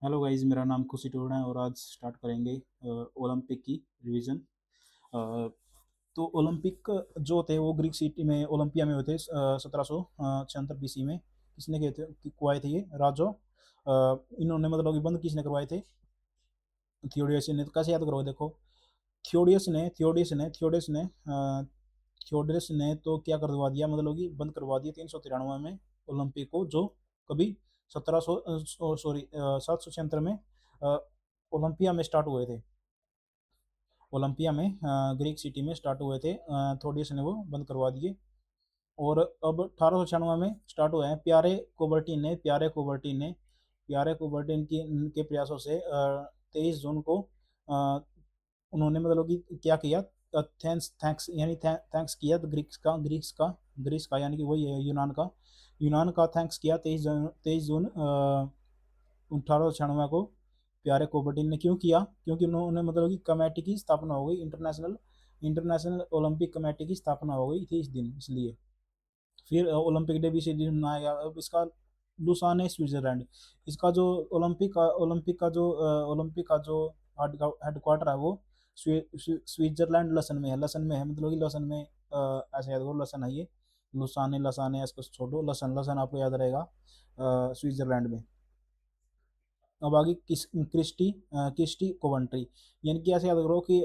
Hello guys, मेरा नाम खुशी टोड़ा है और आज स्टार्ट करेंगे ओलंपिक की रिवीजन। अ, तो ओलंपिक जो थे वो ग्रीक सिटी में ओलंपिया में हुए थे 1776 बीसी में। किसने किए थे कुआए थे ये राजो। इन्होंने मतलब कि बंद किसने करवाए थे? थियोडियस ने। तो कैसे याद करोगे? देखो, थियोडियस ने तो क्या करवा दिया, मतलब कि बंद करवा दिया 393 में ओलंपिक को, जो कभी 1700 सॉरी 776 में अ, ओलंपिया में स्टार्ट हुए थे। ओलंपिया में ग्रीक सिटी में स्टार्ट हुए थे। थियोडियस ने वो बंद करवा दिए। और अब 1896 में स्टार्ट हुए हैं प्यारे कोबर्टिन की के प्रयासों से 23 जून को उन्होंने मतलब कि क्या किया, थैंक्स थैंक्स यानी थैंक्स किया ग्रीस का यानी कि वही है यूनान का थैंक्स किया 23 जून 1896 को प्यारे कोबर्टिन ने। क्यों किया? क्योंकि उन्होंने मतलब कि कमेटी की स्थापना हो गई, इंटरनेशनल इंटरनेशनल ओलंपिक कमेटी की स्थापना हो गई थी इस दिन, इसलिए फिर ओलंपिक डे भी इसी दिन मनाया गया। अब इसका लुसान है स्विट्जरलैंड। इसका जो ओलंपिक का जो हेडक्वार्टर है वो स्विट्जरलैंड लसन में है। लसन में है मतलब कि लसन में ऐसे याद करो, लसन है ये। लुसाने लसाने इसको छोड़ो, लसन लसन आपको याद रहेगा, स्विट्जरलैंड में। अब आगे क्रिस्टी कोवंट्री, यानी कि ऐसे याद करो कि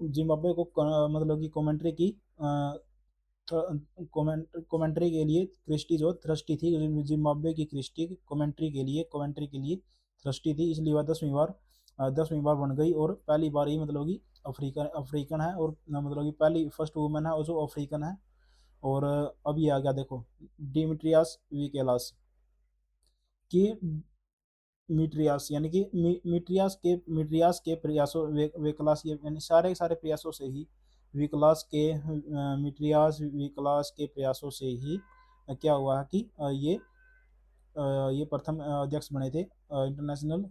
जिम्बाब्वे को मतलब कि कमेंट्री के लिए क्रिस्टी जो थ्रस्टी थी, जिम्बाब्वे की क्रिस्टी कमेंट्री के लिए थ्रस्टी थी, इसलिए वह 10वीं बार बन गई और पहली बार ही मतलब कि अफ्रीकन अफ्रीकन है, और मतलब कि पहली फर्स्ट वुमेन है और जो अफ्रीकन है। और अब ये आ गया देखो, डिमिट्रियास विकेलास की मिट्रियास, यानी कि मिट्रियास के प्रयासों विकलास, ये यानी सारे सारे प्रयासों से ही विकलास के प्रयासों से ही क्या हुआ कि ये प्रथम अध्यक्ष बने थे इंटरनेशनल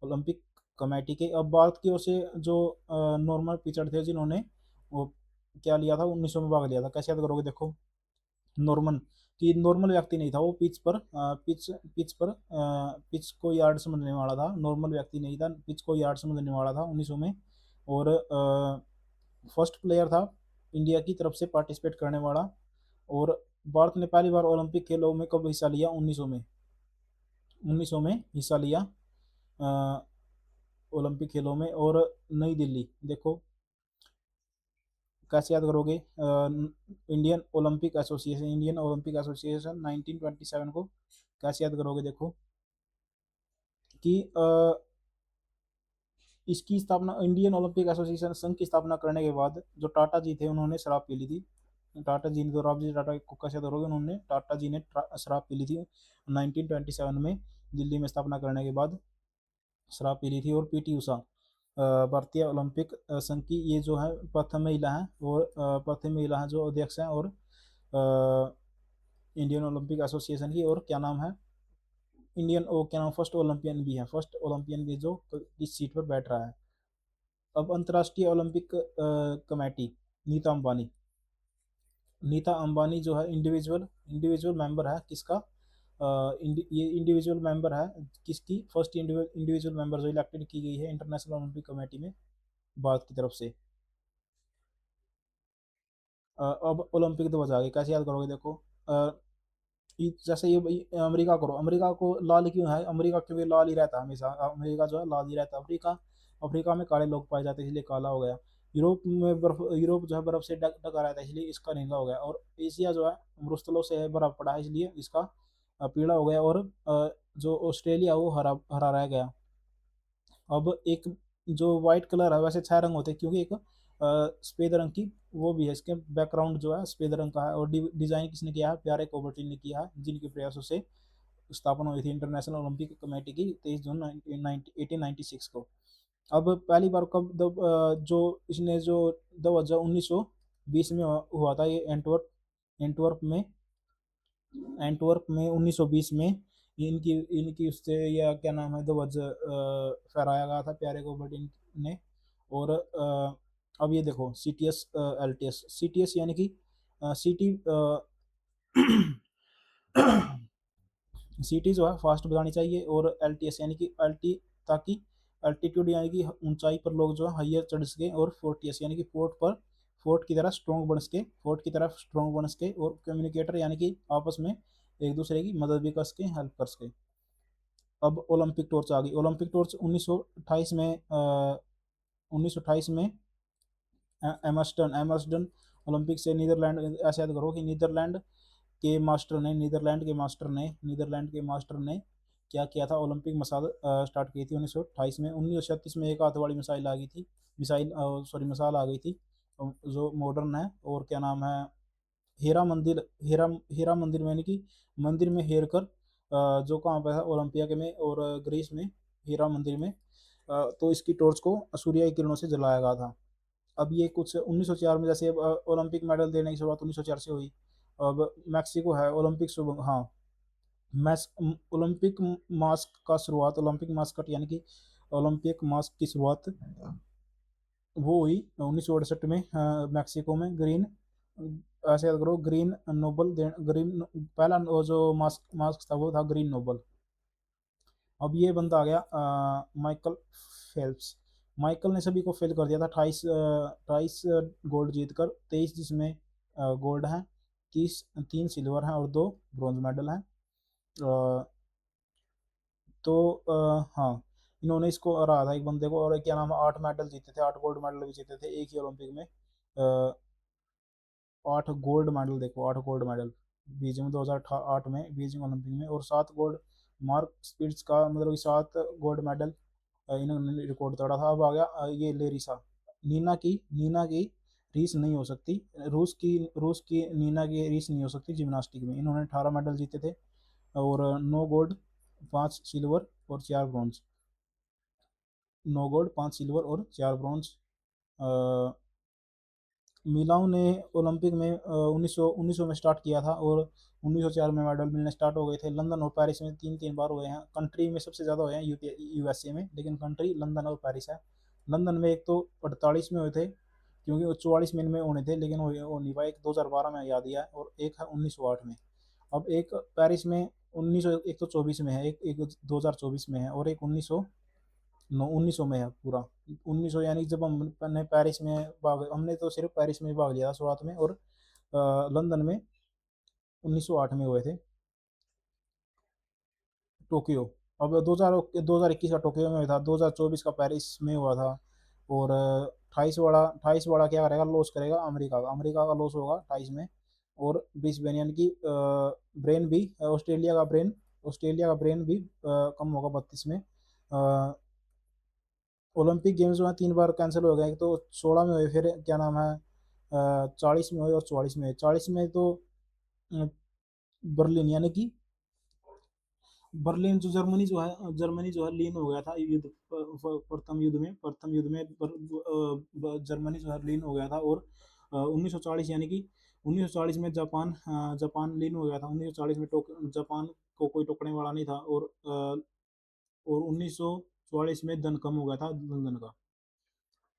ओलंपिक कमेटी के। अब भारत की ओर से जो नॉर्मल पिचर थे, जिन्होंने वो क्या लिया था, 1900 में भाग लिया था। कैसे याद करोगे? देखो, नॉर्मन कि नॉर्मल व्यक्ति नहीं था वो, पिच को यार्ड समझने वाला था, नॉर्मल व्यक्ति नहीं था, पिच को यार्ड समझने वाला था 1900 में। और फर्स्ट प्लेयर था इंडिया की तरफ से पार्टिसिपेट करने वाला। और भारत ने पहली बार ओलंपिक खेलों में कब हिस्सा लिया? 1900 में हिस्सा लिया ओलंपिक खेलों में। और नई दिल्ली देखो, कैसे याद करोगे? इंडियन ओलंपिक एसोसिएशन 1927 को कैसे याद करोगे? देखो कि इसकी स्थापना, इंडियन ओलंपिक एसोसिएशन संघ की स्थापना करने के बाद जो टाटा जी थे उन्होंने शराब पी ली थी। टाटा जी ने, तो रामजी टाटा को कैसे याद करोगे? उन्होंने टाटा जी ने शराब पी ली थी 1927 में, दिल्ली में स्थापना करने के बाद शराब पी ली थी। और पीटी उषा भारतीय ओलंपिक संघ की ये जो है प्रथम महिला है, और प्रथम महिला है जो अध्यक्ष हैं, और इंडियन ओलंपिक एसोसिएशन की। और क्या नाम है, क्या नाम, फर्स्ट ओलंपियन भी जो इस सीट पर बैठ रहा है। अब अंतर्राष्ट्रीय ओलंपिक कमेटी, नीता अंबानी। नीता अंबानी जो है इंडिविजुअल इंडिविजुअल मेंबर है किसका? ये इंडिविजुअल मेंबर है किसकी? फर्स्ट इंडिविजुअल मेंबर जो इलेक्टेड की गई है इंटरनेशनल ओलंपिक कमेटी में भारत की तरफ से। अब ओलंपिक 2000 आगे कैसे याद करोगे? देखो, जैसे ये अमेरिका करो, अमेरिका को लाल क्यों है? अमेरिका क्योंकि लाल ही रहता है हमेशा, अमेरिका जो है लाल ही रहता है। अफ्रीका अफ्रीका में काले लोग पाए जाते हैं इसलिए काला हो गया। यूरोप जो है बर्फ से ढका रहता है इसलिए इसका नीला हो गया। और एशिया जो है मरुस्थलों से बर्फ पड़ा है इसलिए इसका पीला हो गया। और जो ऑस्ट्रेलिया वो हरा हरा रह गया। अब एक जो व्हाइट कलर है, वैसे 6 रंग होते हैं क्योंकि एक सफेद रंग की वो भी है, इसके बैकग्राउंड जो है सफेद रंग का है। और डिजाइन किसने किया है? प्यारे कोबर्टी ने किया है, जिनके प्रयासों से स्थापना हुई थी इंटरनेशनल ओलंपिक कमेटी की 23 जून 1896 को। अब पहली बार कब जो इसने जो 1920 में हुआ था ये एंटवर्प में 1920 में इनकी इनकी उससे, या क्या नाम है, ध्वज फहराया गया था प्यारे कोबर्टी ने। और अब ये देखो, सी टी एस यानी कि सिटी सीटी जो है फास्ट बजानी चाहिए, और एलटीएस यानी कि एलटी, ताकि एल्टीट्यूड यानी कि ऊंचाई पर लोग जो है हाइयर चढ़ सके, और फोर्टियस यानी कि फोर्ट की तरह स्ट्रॉन्ग बन सके, फोर्ट की तरह स्ट्रॉन्ग बन सके, और कम्युनिकेटर यानी कि आपस में एक दूसरे की मदद भी कर सके, हेल्प कर सके। अब ओलंपिक टॉर्च आ गई। ओलंपिक टॉर्च 1928 में 1928 में एमर्स्टन एमर्स्टन ओलंपिक से नीदरलैंड, ऐसे याद करो कि नीदरलैंड के मास्टर ने क्या किया था, ओलंपिक मिसाइल स्टार्ट की थी 1928 में। 1936 में एक हाथ वाली मिसाइल आ गई थी, मिसाइल सॉरी मिसाइल आ गई थी, जो मॉडर्न है, और क्या नाम है, हीरा मंदिर, हीरा मंदिर में, यानी कि मंदिर में हेर कर, जो कहाँ पे है, ओलंपिया के में और ग्रीस में, हीरा मंदिर में। तो इसकी टॉर्च को सूर्य की किरणों से जलाया गया था। अब ये कुछ 1904 में, जैसे अब ओलंपिक मेडल देने की शुरुआत 1904 से हुई। अब मैक्सिको है ओलंपिक शुभ, हाँ, मैस ओलंपिक मास्क का शुरुआत, ओलंपिक मास्कट यानी कि ओलंपिक मास्क की शुरुआत वो हुई 1968 में, मैक्सिको में। ग्रीन, ऐसे याद करो, ग्रीन नोबल, ग्रीन, पहला जो मास्क मास्क था वो था ग्रीन नोबल। अब ये बंदा आ गया माइकल फेल्प्स। माइकल ने सभी को फेल कर दिया था, 28 गोल्ड जीतकर, 23 जिसमें गोल्ड हैं, 3 सिल्वर हैं और 2 ब्रॉन्ज मेडल हैं। अ, तो हाँ, इन्होंने इसको हराया था एक बंदे को, और क्या नाम है, 8 मेडल जीते थे, 8 गोल्ड मेडल भी जीते थे एक ही ओलंपिक में। 8 गोल्ड मेडल, देखो 8 गोल्ड मेडल बीजिंग 2008 में, बीजिंग ओलंपिक में, और 7 गोल्ड, मार्क स्पिट्स का मतलब कि 7 गोल्ड मेडल इन्होंने रिकॉर्ड तोड़ा था। अब आ गया ये लेरिसा, नीना की रीस नहीं हो सकती, रूस की नीना की रीस नहीं हो सकती जिम्नास्टिक में। इन्होंने 18 मेडल जीते थे, और 9 गोल्ड, 5 सिल्वर और 4 ब्रॉन्ज। 9 गोल्ड, 5 सिल्वर और 4 ब्रॉन्ज। महिलाओं ने ओलंपिक में 1900 में स्टार्ट किया था, और 1904 में मेडल मिलने स्टार्ट हो गए थे। लंदन और पेरिस में 3 3 बार हुए हैं, कंट्री में सबसे ज़्यादा हुए हैं यूएसए में, लेकिन कंट्री लंदन और पेरिस है। लंदन में एक तो 48 में हुए थे, क्योंकि वो 44 में इनमें होने थे, लेकिन वो नहीं पाए। एक 2012 में याद दिया है, और एक है 1908 में। अब एक पेरिस में एक तो 24 में है, एक एक 2024 में है, और एक 1900 में है पूरा। 1900 यानी जब हमने पेरिस में भाग, हमने तो सिर्फ पेरिस में ही भाग लिया था शुरुआत में, और लंदन में 1908 में हुए थे, टोक्यो। अब 2021 का टोक्यो में हुआ था, 2024 का पेरिस में हुआ था। और 28 वाला क्या करेगा, लॉस करेगा अमेरिका का लॉस होगा 28 में। और ब्रिस्बेन यानी कि ब्रेन भी, ऑस्ट्रेलिया का ब्रेन भी कम होगा 32 में। ओलंपिक गेम्स जो है 3 बार कैंसिल हो गए, एक तो 16 में हुए, फिर क्या नाम है 40 में हुए, और 44 में। 40 में तो अ, बर्लिन यानी कि बर्लिन जो जर्मनी जो है लीन हो गया था युद्ध, प्रथम युद्ध में जर्मनी जो है लीन हो गया था। और 1940 यानी कि 1940 में जापान लीन हो गया था। 1940 में जापान को कोई टोकने वाला नहीं था, और 1944 में धन कम हो गया था लंदन का।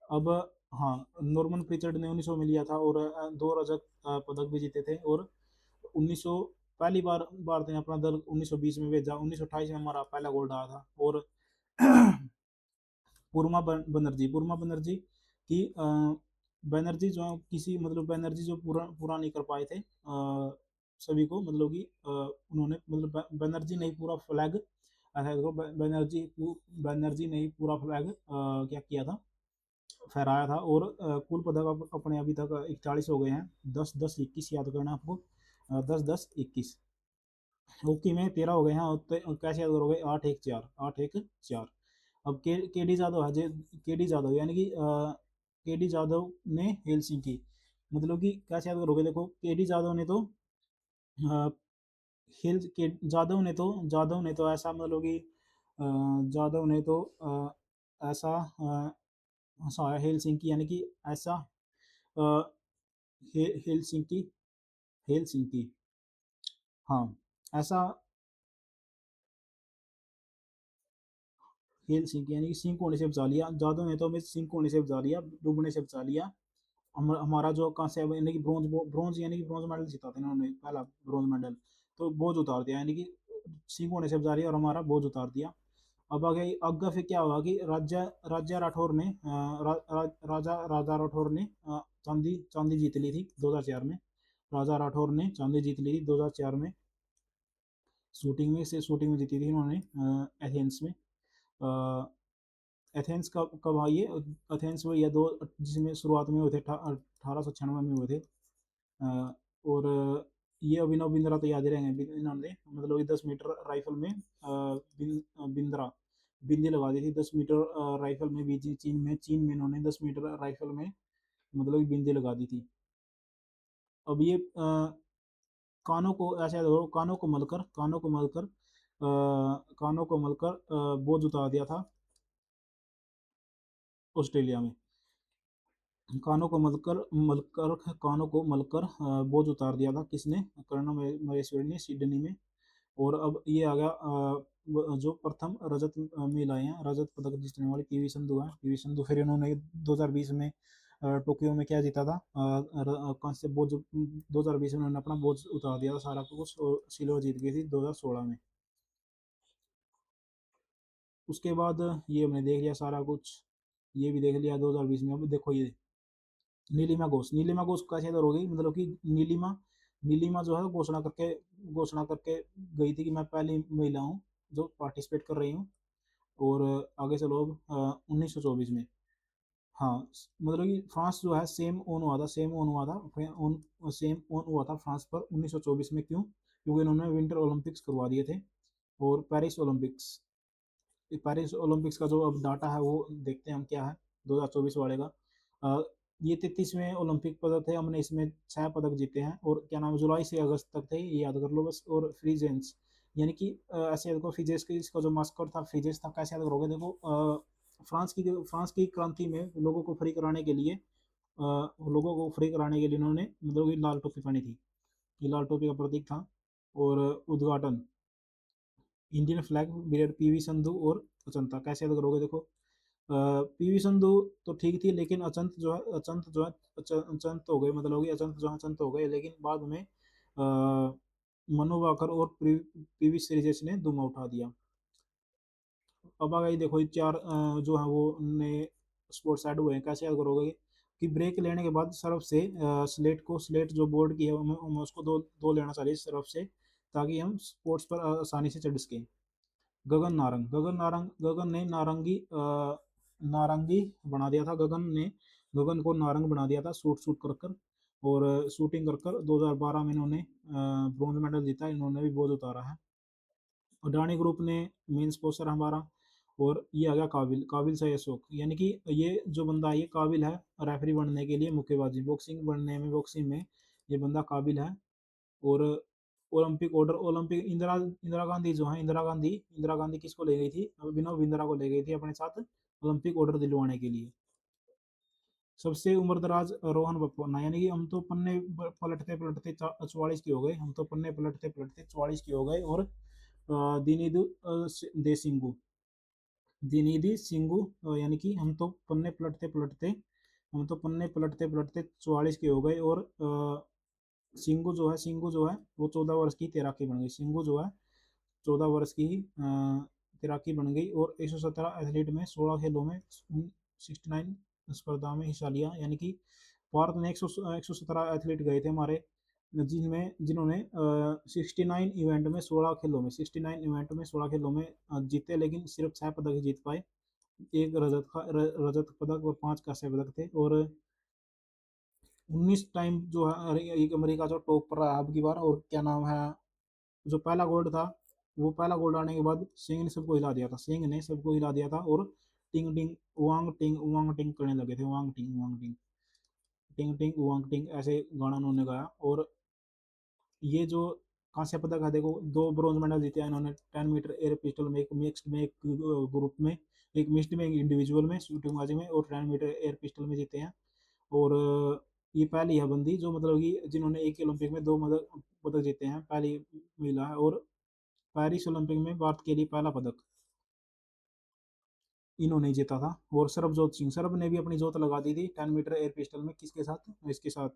अब हाँ, नॉर्मन प्रिचर्ड ने 1900 में लिया था, और 2 रजत पदक भी जीते थे। और 1900 पहली बार भारत ने अपना दल 1920 में भेजा, 1928 में हमारा पहला गोल्ड आया था। और पुरमा बनर्जी की बनर्जी जो है, किसी मतलब बनर्जी जो पूरा पूरा नहीं कर पाए थे सभी को, मतलब कि उन्होंने मतलब बनर्जी नहीं पूरा फ्लैग, ऐसा देखो, बनर्जी ने ही पूरा फ्लैग क्या किया था, फहराया था। और कुल पदक अपने अभी तक 41 हो गए हैं, 10 10 21 याद करना आपको, 10 10 21। हॉकी में 13 हो गए हैं, और कैसे याद करोगे, 8 1 4 अब के डी जादव है, के डी जादव यानी कि के डी जादव ने हेलसिंकी, मतलब कि कैसे याद करोगे, देखो के डी जादव ने तो अ, हिल के जादव ने तो ऐसा मतलब कि जादव ने तो ऐसा हंसाया हेलसिंकी, यानी कि ऐसा अ, हेलसिंकी हेलसिंकी, हाँ, ऐसा हेलसिंकी यानी कि सिंक होने से बचा लिया। जादव ने तो हमें सिंक होने से बचा लिया, डूबने से बचा लिया। हमारा जो कांस्य यानी कि ब्रॉन्ज ब्रॉन्ज यानी कि ब्रॉन्ज मेडल जीता था इन्होंने, पहला ब्रॉन्ज मेडल, तो बोझ उतार दिया, यानी कि सिंह होने से जा रही है और हमारा बोझ उतार दिया। अब आगे आगे फिर क्या हुआ कि राजा राजा राठौर ने राजा राजा राठौर ने चांदी चांदी जीत ली थी 2004 में। राजा राठौर ने चांदी जीत ली थी 2004 में। शूटिंग में जीती थी उन्होंने एथेंस में। एथेंस कब कब आई है? एथेंस वो ये दो जिसमें शुरुआत में हुए थे 1896 में हुए थे। और ये अभिनव बिंद्रा तो याद ही रहेंगे। इन्होंने मतलब 10 मीटर राइफल में बिंद्रा बिंदी लगा दी थी 10 मीटर राइफल में भी। चीन में इन्होंने 10 मीटर राइफल में मतलब बिंदी लगा दी थी। अब ये कानों को ऐसे कानों को मलकर बोझ उतार दिया था ऑस्ट्रेलिया में। कानों को मलकर बोझ उतार दिया था किसने? कर्ण महेश्वरी ने सिडनी में। और अब ये आ गया जो प्रथम रजत महिलाएं हैं, रजत पदक जीतने वाली पीवी संधू है। पीवी संधू फिर इन्होंने 2020 में टोक्यो में क्या जीता था? कांस्य बोझ 2020 में उन्होंने अपना बोझ उतार दिया था सारा कुछ, और सिल्वर जीत गई थी 2016 में। उसके बाद ये हमने देख लिया सारा कुछ, ये भी देख लिया 2020 में। अब देखो ये नीलिमा घोष कैसे इधर हो गई? मतलब कि नीलिमा नीलिमा जो है घोषणा करके गई थी कि मैं पहली महिला हूँ जो पार्टिसिपेट कर रही हूँ। और आगे चलो अब 1924 में। हाँ, मतलब कि फ्रांस जो है सेम ओन हुआ था फ्रांस पर 1924 में। क्यों? क्योंकि इन्होंने विंटर ओलंपिक्स करवा दिए थे। और पेरिस ओलंपिक्स का जो अब डाटा है वो देखते हैं हम क्या है 2024 वाले का। अ, ये 33वें ओलंपिक पदक थे, हमने इसमें 6 पदक जीते हैं। और क्या नाम है, जुलाई से अगस्त तक थे, ये याद कर लो बस। और फ्रीजेंस यानी कि ऐसे देखो फिजेस की, इसका जो मास्कट था फिजेस था, कैसे याद करोगे? देखो फ्रांस की क्रांति में लोगों को फ्री कराने के लिए इन्होंने मतलब कि लाल टोपी पहनी थी। ये लाल टोपी का प्रतीक था। और उद्घाटन Indian flag period PV Sandhu और अचंता, कैसे याद करोगे? देखो पीवी संधू तो ठीक थी, लेकिन अचंत हो गए, मतलब कि अचंत हो गए। लेकिन बाद में मनु भाकर और पीवी श्रीजेश ने धुआं उठा दिया। अब आ गई देखो ये चार जो है वो नए स्पोर्ट्स ऐड हुए हैं, कैसे याद करोगे? कि ब्रेक लेने के बाद सरफ से स्लेट जो बोर्ड की है हमें उसको दो दो लेना चाहिए सरफ से, ताकि हम स्पोर्ट्स पर आसानी से चढ़ सकें। गगन ने नारंगी बना दिया था। गगन को नारंग बना दिया था शूट कर कर। और शूटिंग कर कर 2012 में इन्होंने ब्रॉन्ज मेडल जीता। इन्होंने भी बहुत उतारा है। अडानी ग्रुप ने मेन स्पॉन्सर हमारा। और ये आ गया काबिल सही अशोक, यानी कि ये जो बंदा है ये काबिल है रेफरी बनने के लिए, मुक्केबाजी बॉक्सिंग में ये बंदा काबिल है। और ओलंपिक इंदिरा गांधी किसको ले गई थी? अभिनव बिंद्रा को ले गई थी अपने साथ ओलंपिक ऑर्डर दिलवाने के लिए। सबसे उम्रदराज रोहन बोपन्ना, यानी कि हम तो पन्ने पलटते पलटते 44 के हो गए। हम तो पन्ने पलटते पलटते 44 के हो गए। और दिनीदु देसिंगु दिनीदी सिंगू, यानी कि हम तो पन्ने पलटते पलटते 44 के हो गए। और सिंगू जो है वो 14 वर्ष की तैराकी बन गई। सिंगू जो है 14 वर्ष की ही तैराकी बन गई। और 117 एथलीट में 16 खेलों में 69 स्पर्धा में हिस्सा लिया। यानी कि भारत में 117 एथलीट गए थे हमारे, जिन्होंने 69 इवेंट में 16 खेलों में जीते, लेकिन सिर्फ 6 पदक ही जीत पाए। एक रजत पदक और 5 कांस्य पदक थे। और 19 टाइम जो है एक अमेरिका जो टॉप पर रहा अब की बार। और क्या नाम है, जो पहला गोल्ड था, वो पहला गोल्ड आने के बाद सिंह ने सबको हिला दिया था। और टिंग टिंग वांग टिंग करने लगे थे। वांग टिंग टिंग टिंग वांग टिंग ऐसे गाना उन्होंने गाया। और ये जो कांस्य पदक है देखो, 2 ब्रॉन्ज मेडल जीते हैं इन्होंने 10 मीटर एयर पिस्टल में, एक मिक्स्ड में, एक ग्रुप में, एक मिक्स्ड में, एक इंडिविजुअल में शूटिंग बाजी में, और 10 मीटर एयर पिस्टल में जीते हैं। और ये पहली है बंदी जो मतलब कि जिन्होंने एक ओलंपिक में 2 पदक पदक जीते हैं, पहली महिला है। और पेरिस ओलंपिक में भारत के लिए पहला पदक इन्होंने जीता था। और सरब ने भी अपनी जोत लगा दी थी 10 मीटर एयर पिस्टल में, किसके साथ? इसके साथ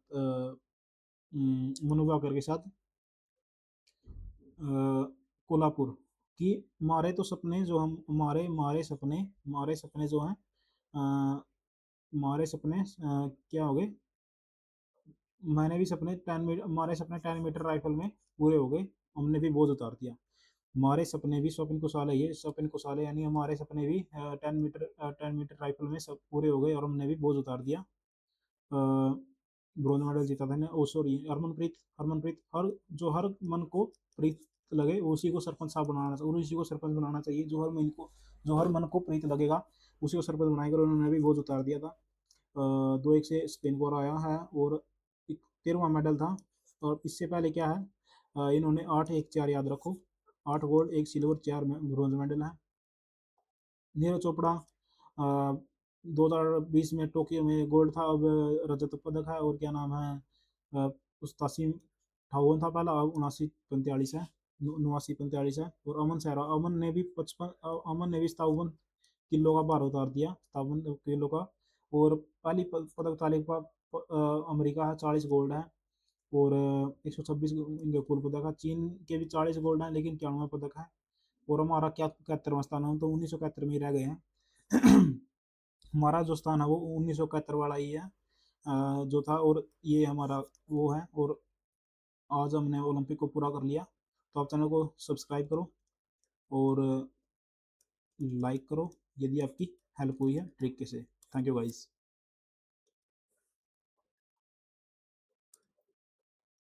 मनु भाकर के साथ। कोल्हापुर कि मारे तो सपने जो हम मारे सपने जो हैं अ, मारे सपने क्या हो गए, मैंने भी सपने 10 मीटर हमारे सपने 10 मीटर राइफल में पूरे हो गए, हमने भी बोझ उतार दिया। हमारे सपने भी स्वप्न कुशाले, ये स्वप्न कुशाले यानी हमारे सपने भी 10 मीटर राइफल में सब पूरे हो गए और हमने भी बोझ उतार दिया। ब्रॉन्ज मेडल जीता था ने, ओ सॉरी, हरमनप्रीत हरमनप्रीत हर जो हर मन को प्रीत लगे उसी को सरपंच साहब बनाना चाहिए, और उसी को सरपंच बनाना चाहिए जो हर मन को प्रीत लगेगा उसी को सरपंच बनाएगा, और उन्होंने भी बोझ उतार दिया था। 2-1 से स्पेन को हराया है, और 13वां मेडल था। और इससे पहले क्या है, इन्होंने 8-1-4 याद रखो, 8 गोल्ड 1 सिल्वर 4 ब्रॉन्ज मेडल है। नीरज चोपड़ा 2020 में टोक्यो में गोल्ड था, अब रजत पदक है, और क्या नाम है, उस्तासी 58 था पहला, अब 79-45 है, 79-45 है। और अमन सहरा, अमन ने भी 57 किलो का भार उतार दिया, 57 किलो का। और पहली पदक तालिका अमेरिका है, 40 गोल्ड है, और 126 इनके कुल पदक है। चीन के भी 40 गोल्ड है, लेकिन 91 पदक है। और हमारा क्या 71वां स्थान है, हम तो 1971 में ही रह गए हैं। हमारा जो स्थान है वो 1971 वाला ही है, जो था। और ये हमारा वो है, और आज हमने ओलंपिक को पूरा कर लिया। तो आप चैनल को सब्सक्राइब करो और लाइक करो यदि आपकी हेल्प हुई है ट्रिक से। Thank you guys.